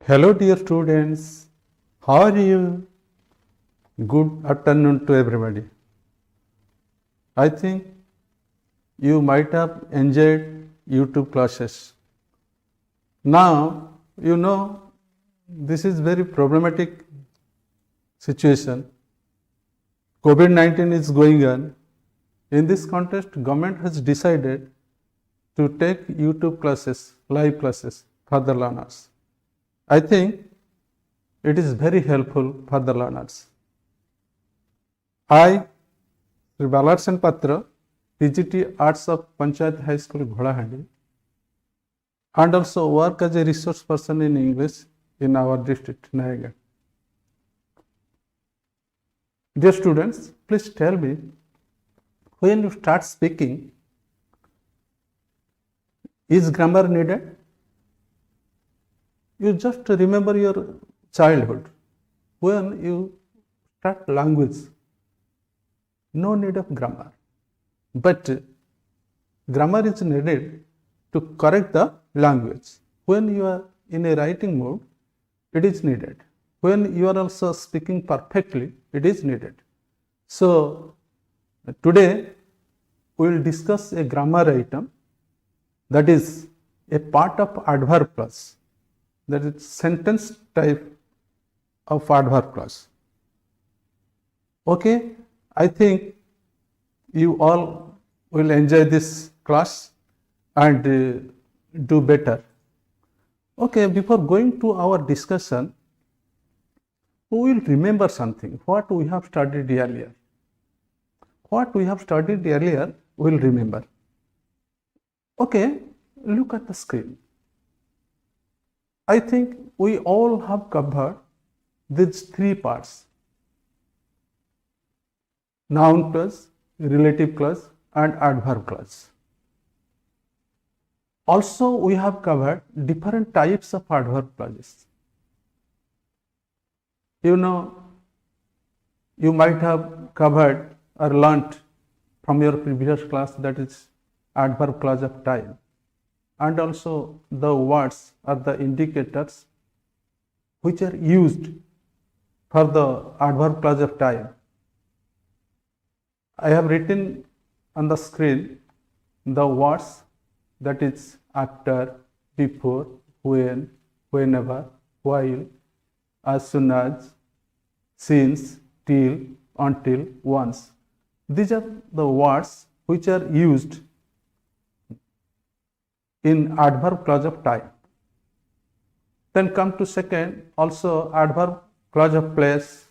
Hello dear students, how are you? Good afternoon to everybody. I think you might have enjoyed YouTube classes. Now, this is very problematic situation. COVID-19 is going on. In this context, government has decided to take YouTube classes, live classes for the learners. I think it is very helpful for the learners. I, Sri Balarsan Patra, PGT Arts of Panchayat High School, Ghodahandi, and also work as a resource person in English in our district, Nayagarh. Dear students, please tell me, when you start speaking, is grammar needed? You just remember your childhood. When you start language, no need of grammar. But grammar is needed to correct the language. When you are in a writing mode, it is needed. When you are also speaking perfectly, it is needed. So, today we will discuss a grammar item that is a part of adverb clause. That is sentence type of adverb clause. Okay, I think you all will enjoy this class and do better. Okay, before going to our discussion, we will remember something, what we have studied earlier. What we have studied earlier, we will remember. Okay, look at the screen. I think we all have covered these three parts: noun clause, relative clause, and adverb clause. Also, we have covered different types of adverb clauses. You might have covered or learnt from your previous class, that is adverb clause of time, and also the words or the indicators which are used for the adverb clause of time. I have written on the screen the words, that is after, before, when, whenever, while, as soon as, since, till, until, once. These are the words which are used in adverb clause of time. Then come to second, also adverb clause of place.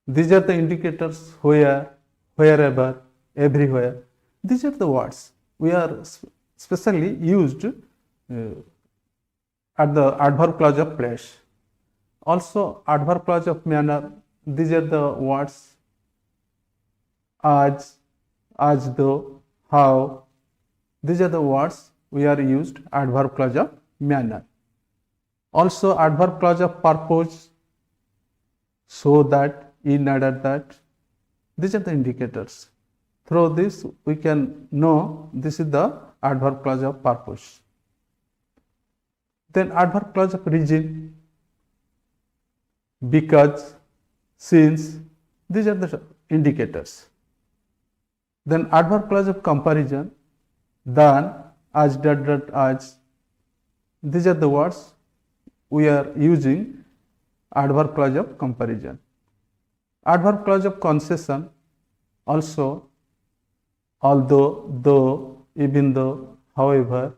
These are the indicators: where, wherever, everywhere. These are the words we are specially used at the adverb clause of place. Also adverb clause of manner. These are the words: as though, how. These are the words we are used adverb clause of manner. Also adverb clause of purpose: so that, in order that. These are the indicators. Through this we can know this is the adverb clause of purpose. Then adverb clause of reason: because, since. These are the indicators. Then adverb clause of comparison: than, as, as. These are the words we are using adverb clause of comparison. Adverb clause of concession: also, although, though, even though, however,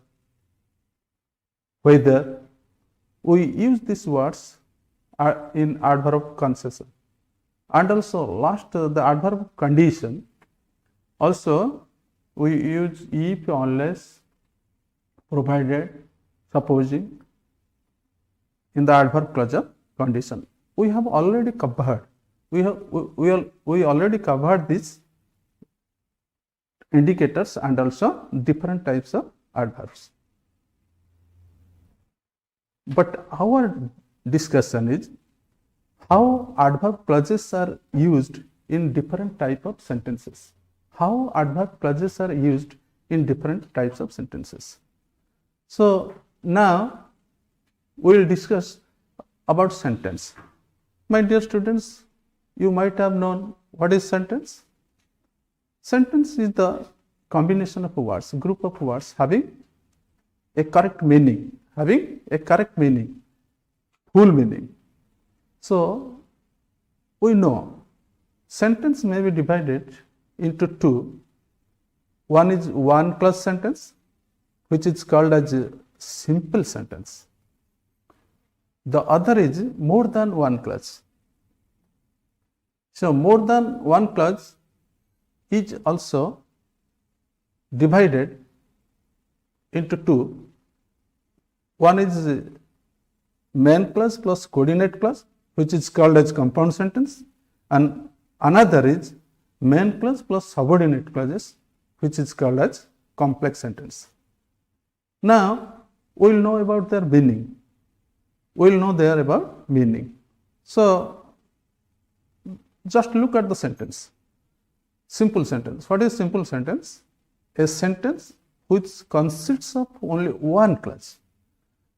whether. We use these words in adverb of concession. And also last, the adverb of condition. Also we use if, unless, provided, supposing in the adverb clause of condition. We have already covered. We already covered these indicators and also different types of adverbs. But our discussion is how adverb clauses are used in different type of sentences. How adverb clauses are used in different types of sentences. So now we will discuss about sentence. My dear students, you might have known what is sentence. Sentence is the combination of words, group of words having a correct meaning, full meaning. So, we know sentence may be divided into two. One is one clause sentence, which is called as a simple sentence. The other is more than one clause. So, more than one clause is also divided into two. One is main clause plus coordinate clause, which is called as compound sentence, and another is main clause plus subordinate clauses, which is called as complex sentence. Now, we will know about their meaning. So, just look at the sentence. Simple sentence. What is simple sentence? A sentence which consists of only one clause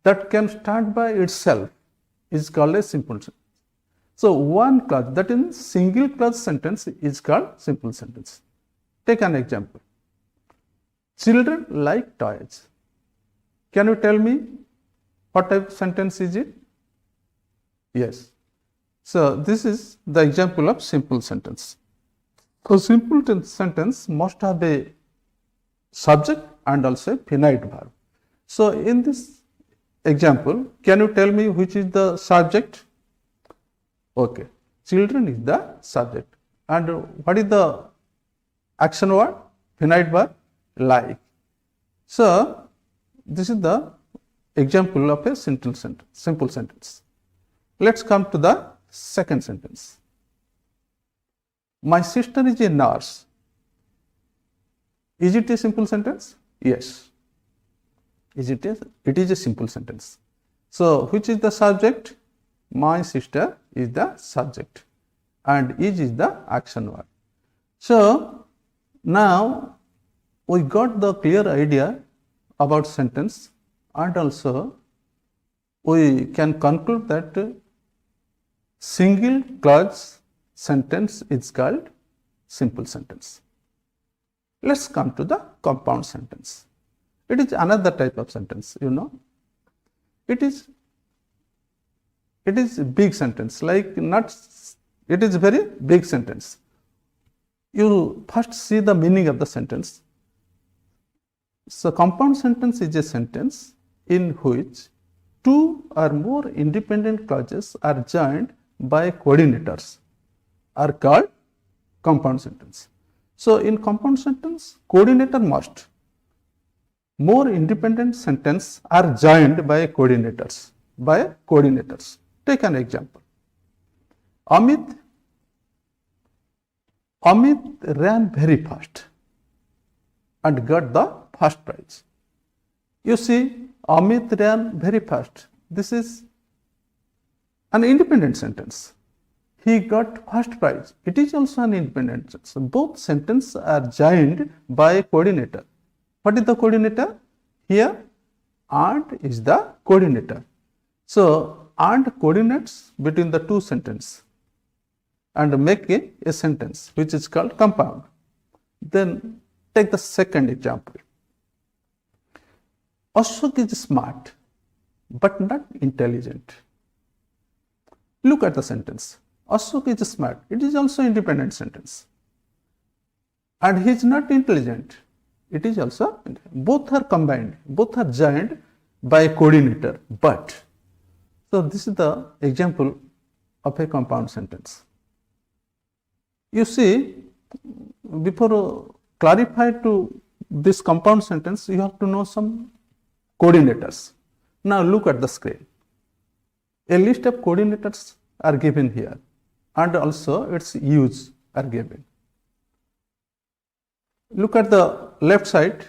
that can stand by itself is called a simple sentence. So, one clause, that is single clause sentence, is called simple sentence. Take an example. Children like toys. Can you tell me what type of sentence is it? Yes. So, this is the example of simple sentence. So, simple sentence must have a subject and also a finite verb. So, in this example, can you tell me which is the subject? Okay, children is the subject. And what is the action word? Finite verb? Like. So, this is the example of a simple sentence. Let's come to the second sentence. My sister is a nurse. Is it a simple sentence? Yes. It is a simple sentence. So, which is the subject? My sister is the subject and is the action word. So, now we got the clear idea about sentence, and also we can conclude that single clause sentence is called simple sentence. Let's come to the compound sentence. It is another type of sentence, you know. It is a big sentence, like not, it is a very big sentence. You first see the meaning of the sentence. So, compound sentence is a sentence in which two or more independent clauses are joined by coordinators are called compound sentence. So, in compound sentence, coordinator must. More independent sentence are joined by coordinators. Take an example. Amit ran very fast and got the first prize. You see, Amit ran very fast. This is an independent sentence. He got first prize. It is also an independent sentence. Both sentences are joined by a coordinator. What is the coordinator? Here, and is the coordinator. So, and coordinates between the two sentences and make a sentence which is called compound. Then take the second example. Ashok is smart but not intelligent. Look at the sentence. Ashok is smart. It is also independent sentence. And he is not intelligent. It is also, both are combined, both are joined by a coordinator, but. So, this is the example of a compound sentence. You see, before clarify to this compound sentence, you have to know some coordinators. Now, look at the screen. A list of coordinators are given here and also its use are given. Look at the left side,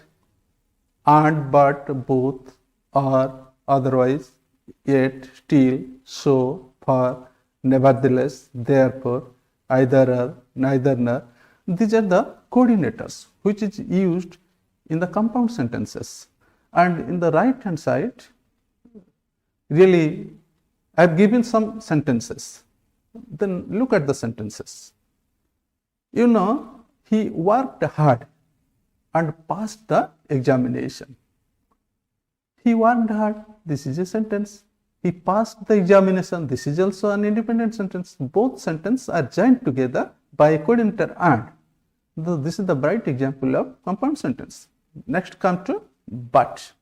and, but, both, or, otherwise, yet, still, so, for, nevertheless, therefore, either or, neither nor. These are the coordinators which is used in the compound sentences. And in the right hand side, really, I have given some sentences. Then look at the sentences. You know, he worked hard and passed the examination. He worked hard, this is a sentence. He passed the examination, this is also an independent sentence. Both sentences are joined together by a coordinator and. This is the bright example of compound sentence. Next come to but.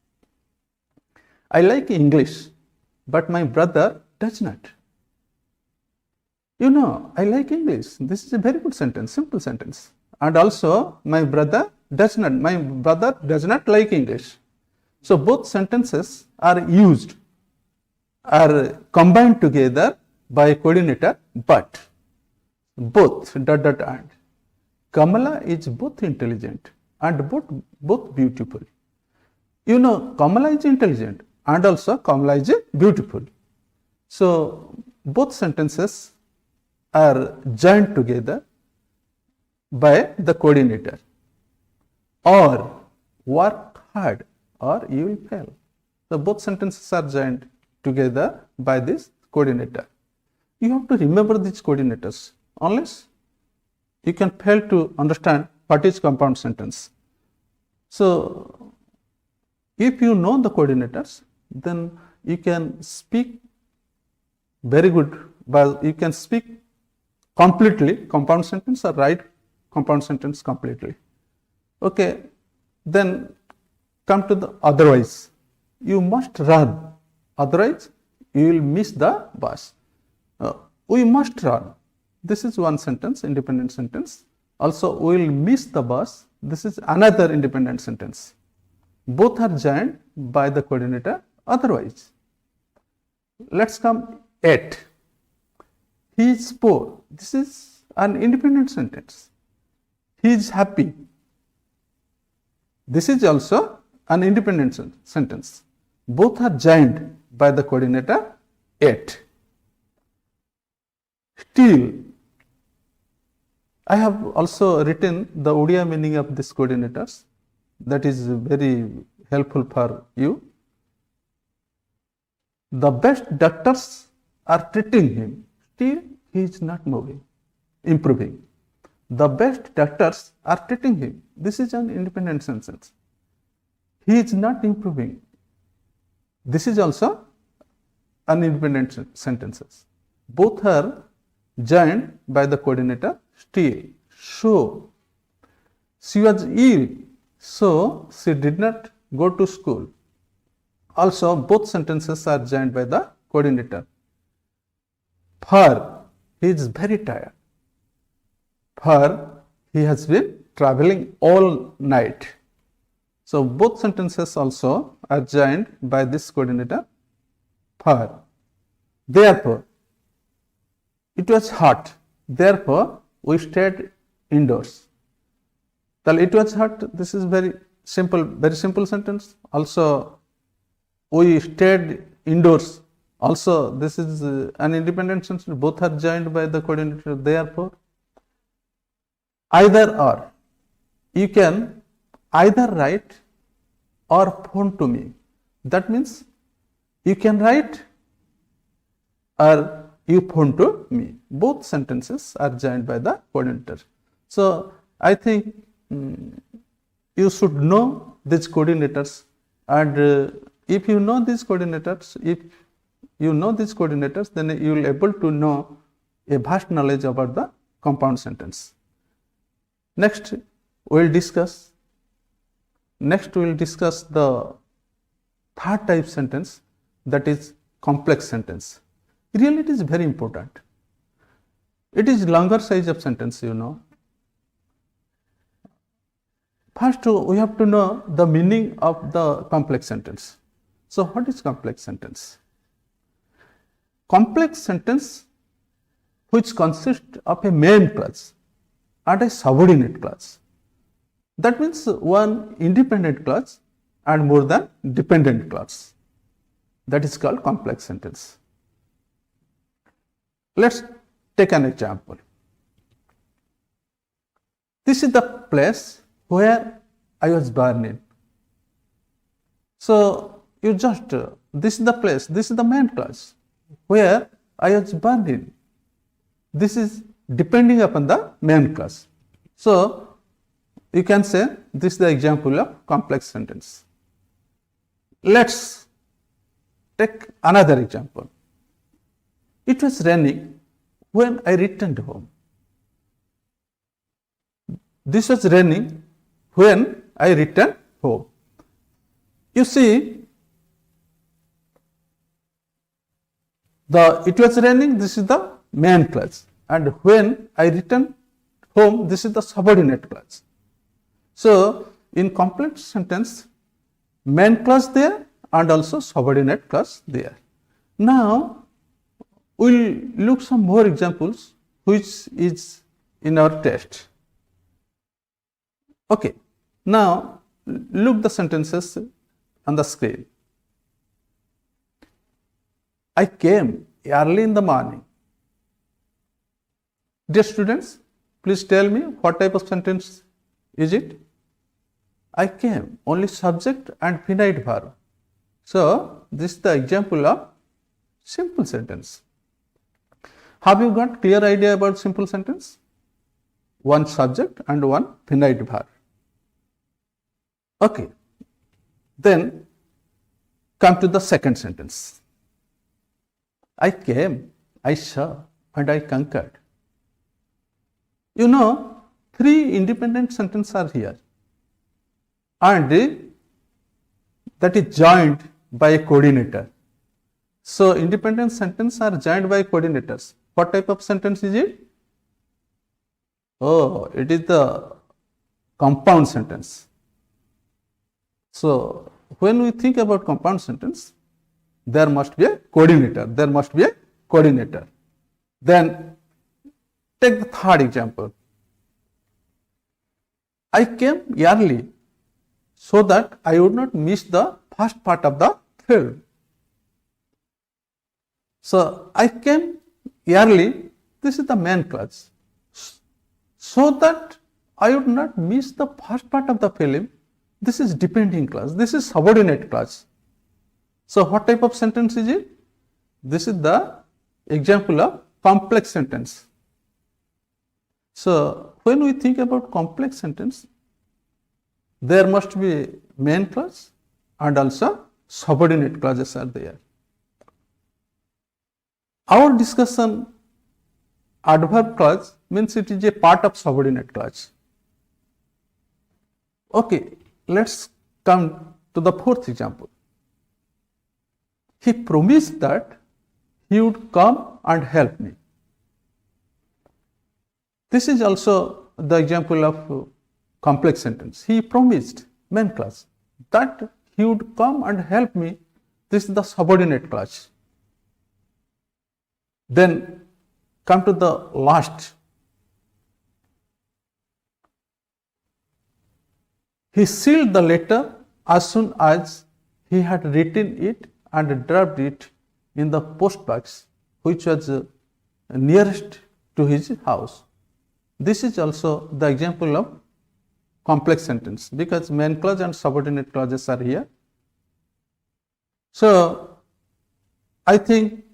I like English, but my brother does not. You know, I like English. This is a very good sentence, simple sentence. And also, my brother does not like English. So, both sentences are used, are combined together by a coordinator but. Both, and. Kamala is both intelligent and both beautiful. You know, Kamala is intelligent and also Kamala is beautiful. So, both sentences are joined together by the coordinator. Or work hard or you will fail. So, both sentences are joined together by this coordinator. You have to remember these coordinators, unless you can fail to understand what is compound sentence. So, if you know the coordinators, then you can speak very good, but you can speak completely compound sentence or write compound sentence completely. Okay, then come to the otherwise. You must run, otherwise you will miss the bus. We must run. This is one sentence, independent sentence. Also, we will miss the bus. This is another independent sentence. Both are joined by the coordinator otherwise. Let's come at. He is poor. This is an independent sentence. He is happy. This is also an independent sentence. Both are joined by the coordinator at. Still, I have also written the Odia meaning of these coordinators. That is very helpful for you. The best doctors are treating him. Still, he is not improving. The best doctors are treating him. This is an independent sentence. He is not improving. This is also an independent sentences. Both are joined by the coordinator still. So, she was ill, so she did not go to school. Also, both sentences are joined by the coordinator. For, he is very tired. For, he has been traveling all night. So, both sentences also are joined by this coordinator. For, therefore, it was hot. Therefore, we stayed indoors. Well, it was hot. This is very simple sentence. Also, we stayed indoors. Also, this is an independent sentence. Both are joined by the coordinator. Therefore, either or. You can either write or phone to me. That means you can write or you phone to me. Both sentences are joined by the coordinator. So, I think you should know these coordinators, and if you know these coordinators, then you will be able to know a vast knowledge about the compound sentence. Next, we will discuss the third type sentence, that is complex sentence. Really, it is very important. It is longer size of sentence, you know. First, we have to know the meaning of the complex sentence. So, what is complex sentence? Complex sentence which consists of a main clause and a subordinate clause. That means one independent clause and more than dependent clause. That is called complex sentence. Let's take an example. This is the place where I was born in. So, you just, this is the place, this is the main class where I was born in. This is depending upon the main class. So, you can say this is the example of complex sentence. Let's take another example. It was raining when I returned home. This was raining when I returned home. You see, it was raining, this is the main clause, and when I returned home, this is the subordinate clause. So, in complex sentence, main clause there and also subordinate clause there. Now, we'll look some more examples which is in our test. Okay, now look the sentences on the screen. I came early in the morning. Dear students, please tell me what type of sentence is it? I came, only subject and finite verb. So, this is the example of simple sentence. Have you got clear idea about simple sentence? One subject and one finite verb. Okay, then come to the second sentence. I came, I saw, and I conquered. You know, three independent sentences are here, and that is joined by a coordinator. So, independent sentences are joined by coordinators. What type of sentence is it? Oh, it is the compound sentence. So, when we think about compound sentence, there must be a coordinator. There must be a coordinator. Then, take the third example. I came early so that I would not miss the first part of the film. So, I came early, this is the main clause. So that I would not miss the first part of the film, this is depending clause, this is subordinate clause. So, what type of sentence is it? This is the example of complex sentence. So, when we think about complex sentence, there must be main clause and also subordinate clauses are there. Our discussion, adverb clause means it is a part of subordinate clause. Okay, let's come to the fourth example. He promised that he would come and help me. This is also the example of complex sentence. He promised, main clause, that he would come and help me. This is the subordinate clause. Then come to the last. He sealed the letter as soon as he had written it and dropped it in the post box which was nearest to his house. This is also the example of complex sentence because main clause and subordinate clauses are here. So, I think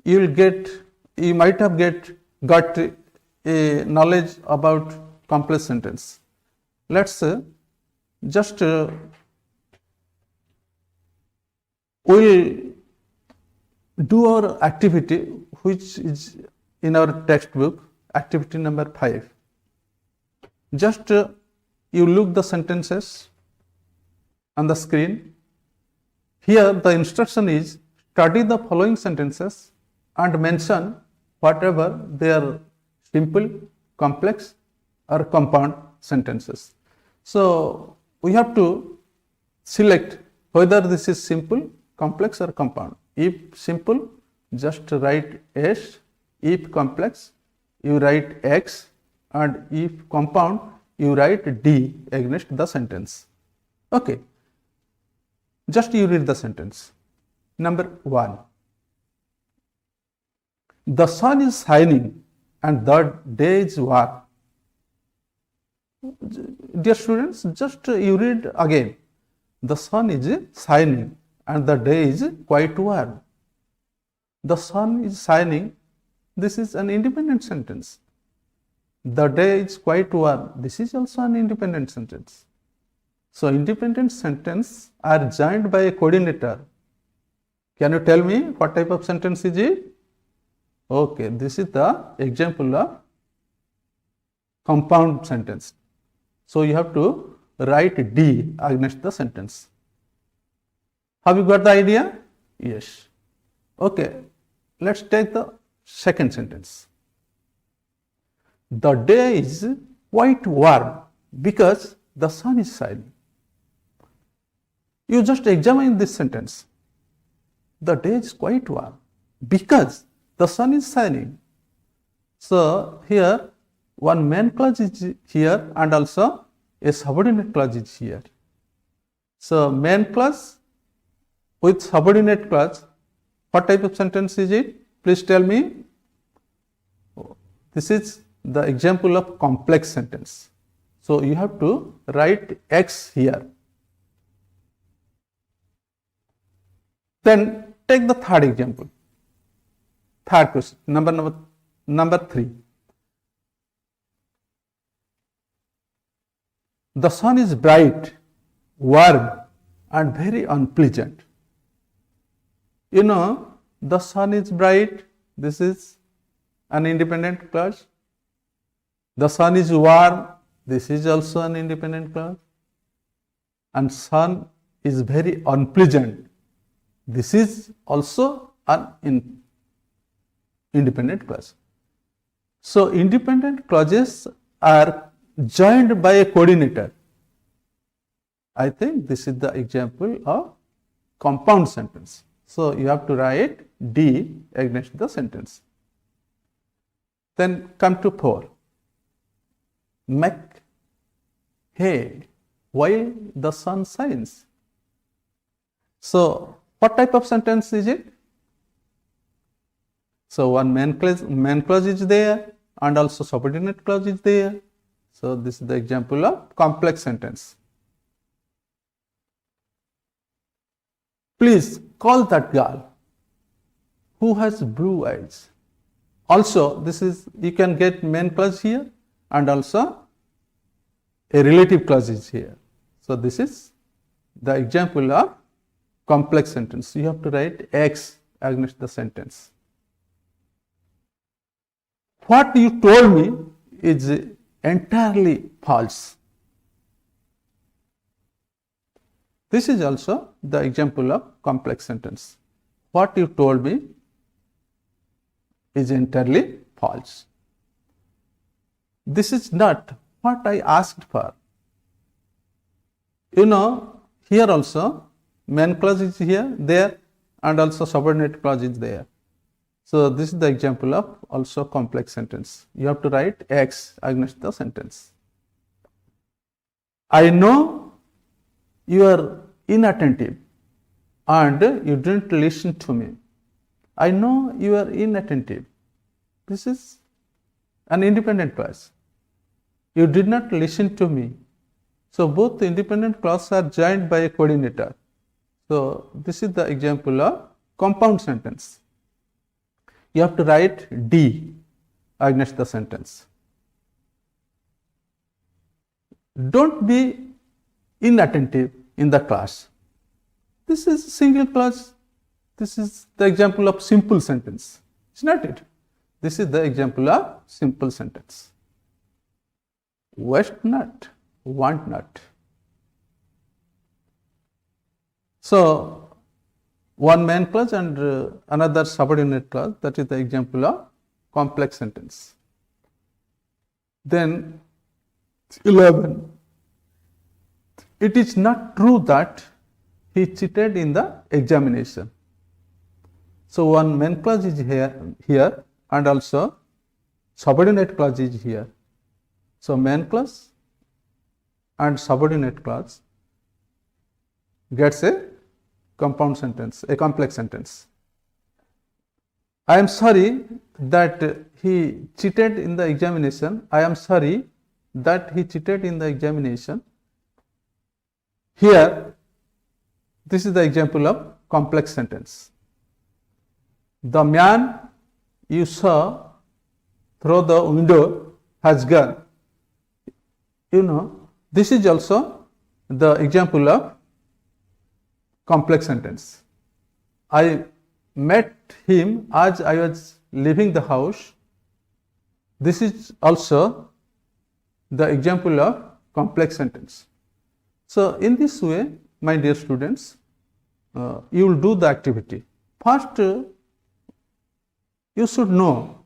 you might have got a knowledge about complex sentence. Let's just we'll do our activity which is in our textbook, activity number 5. Just you look the sentences on the screen. Here the instruction is study the following sentences and mention whatever they are simple, complex or compound sentences. So, we have to select whether this is simple, complex or compound. If simple, just write S. If complex, you write X, and if compound, you write D against the sentence. Okay. Just you read the sentence. Number 1. The sun is shining and the day is warm. Dear students, just you read again. The sun is shining and the day is quite warm. The sun is shining. This is an independent sentence. The day is quite warm. This is also an independent sentence. So independent sentences are joined by a coordinator. Can you tell me what type of sentence is it? Okay, this is the example of compound sentence. So you have to write D against the sentence. Have you got the idea? Yes. Okay, let's take the second sentence. The day is quite warm because the sun is shining. You just examine this sentence. The day is quite warm because the sun is shining. So here one main clause is here and also a subordinate clause is here. So main clause with subordinate clause, what type of sentence is it? Please tell me. This is the example of complex sentence. So you have to write X here. Then take the third example. Third question, number 3. The sun is bright, warm and very unpleasant. You know, the sun is bright. This is an independent clause. The sun is warm. This is also an independent clause. And sun is very unpleasant. This is also an independent clause. So independent clauses are joined by a coordinator. I think this is the example of compound sentence. So you have to write D against the sentence. Then come to 4. Make hay while the sun shines. So what type of sentence is it? So one main clause is there and also subordinate clause is there. So this is the example of complex sentence. Please call that girl who has blue eyes. Also, this is, you can get main clause here and also a relative clause is here. So this is the example of complex sentence. You have to write X against the sentence. What you told me is entirely false. This is also the example of complex sentence. What you told me is entirely false. This is not what I asked for. You know, here also main clause is here, there, and also subordinate clause is there. So this is the example of also complex sentence. You have to write X against the sentence. I know you are inattentive and you didn't listen to me. I know you are inattentive. This is an independent clause. You did not listen to me. So both the independent clauses are joined by a coordinator. So this is the example of compound sentence. You have to write D against the sentence. Don't be inattentive in the class. This is single clause. This is the example of simple sentence. Is not it? This is the example of simple sentence. Waste not, want not. So one main clause and another subordinate clause, that is the example of complex sentence. Then 11. It is not true that he cheated in the examination. So one main clause is here and also subordinate clause is here. So main clause and subordinate clause gets a compound sentence, a complex sentence. I am sorry that he cheated in the examination. I am sorry that he cheated in the examination. Here, this is the example of complex sentence. The man you saw through the window has gone. This is also the example of complex sentence. I met him as I was leaving the house. This is also the example of complex sentence. So, in this way, my dear students, you will do the activity. First, you should know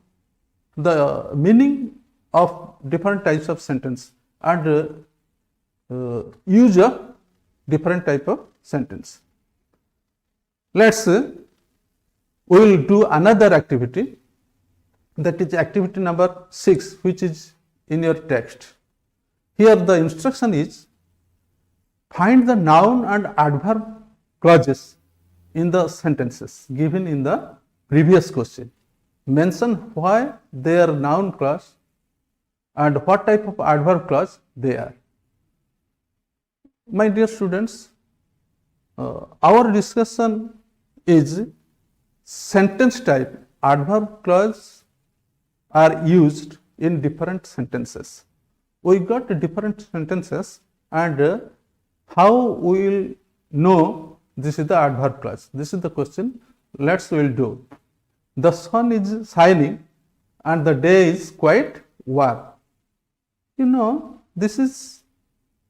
the meaning of different types of sentence and use a different type of sentence. Let's we will do another activity, that is activity number 6, which is in your text. Here the instruction is find the noun and adverb clauses in the sentences given in the previous question. Mention why they are noun clause and what type of adverb clause they are. My dear students, our discussion is sentence type. Adverb clause are used in different sentences. We got different sentences, and how we will know this is the adverb clause? This is the question. Let's we will do. The sun is shining and the day is quite warm. This is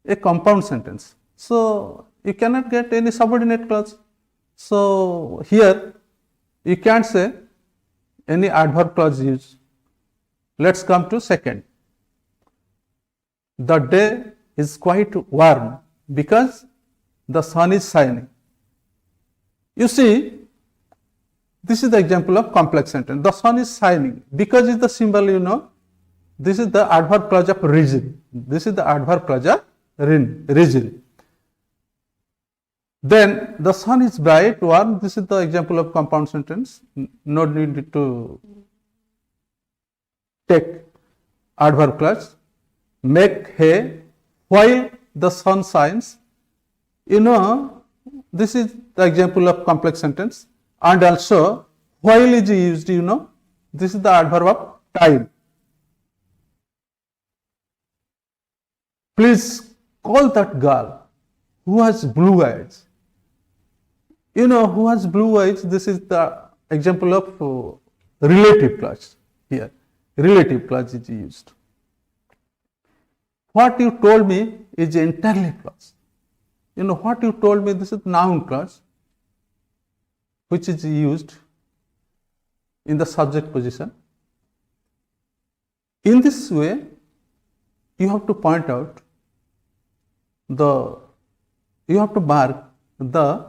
a compound sentence. So, you cannot get any subordinate clause. So, here you can't say any adverb clause used. Let's come to second. The day is quite warm because the sun is shining. You see, this is the example of complex sentence. The sun is shining. Because is the symbol, this is the adverb clause of reason. This is the adverb clause of reason. Then the sun is bright, warm. This is the example of compound sentence. No need to take adverb clause. Make hay while the sun shines. This is the example of complex sentence. And also, while is used, this is the adverb of time. Please call that girl who has blue eyes. Who has blue eyes, this is the example of relative clause here. Relative clause is used. What you told me is entirely clause. What you told me, this is noun clause, which is used in the subject position. In this way, you have to point out you have to mark the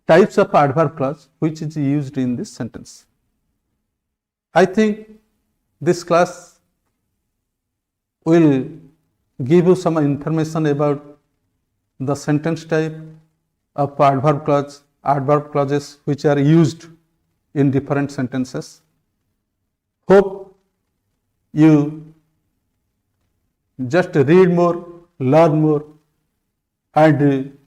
types of adverb clause which is used in this sentence. I think this class will give you some information about the sentence type of adverb clauses which are used in different sentences. Hope you just read more, learn more, and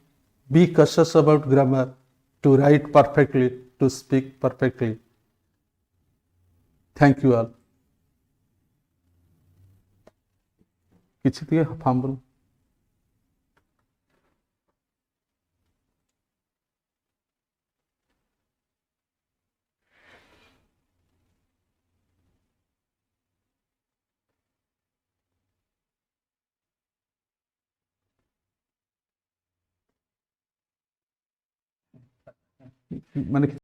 be cautious about grammar, to write perfectly, to speak perfectly. Thank you all. କିଛି ଟିକେ ଫାମ୍ବଲ ମାନେ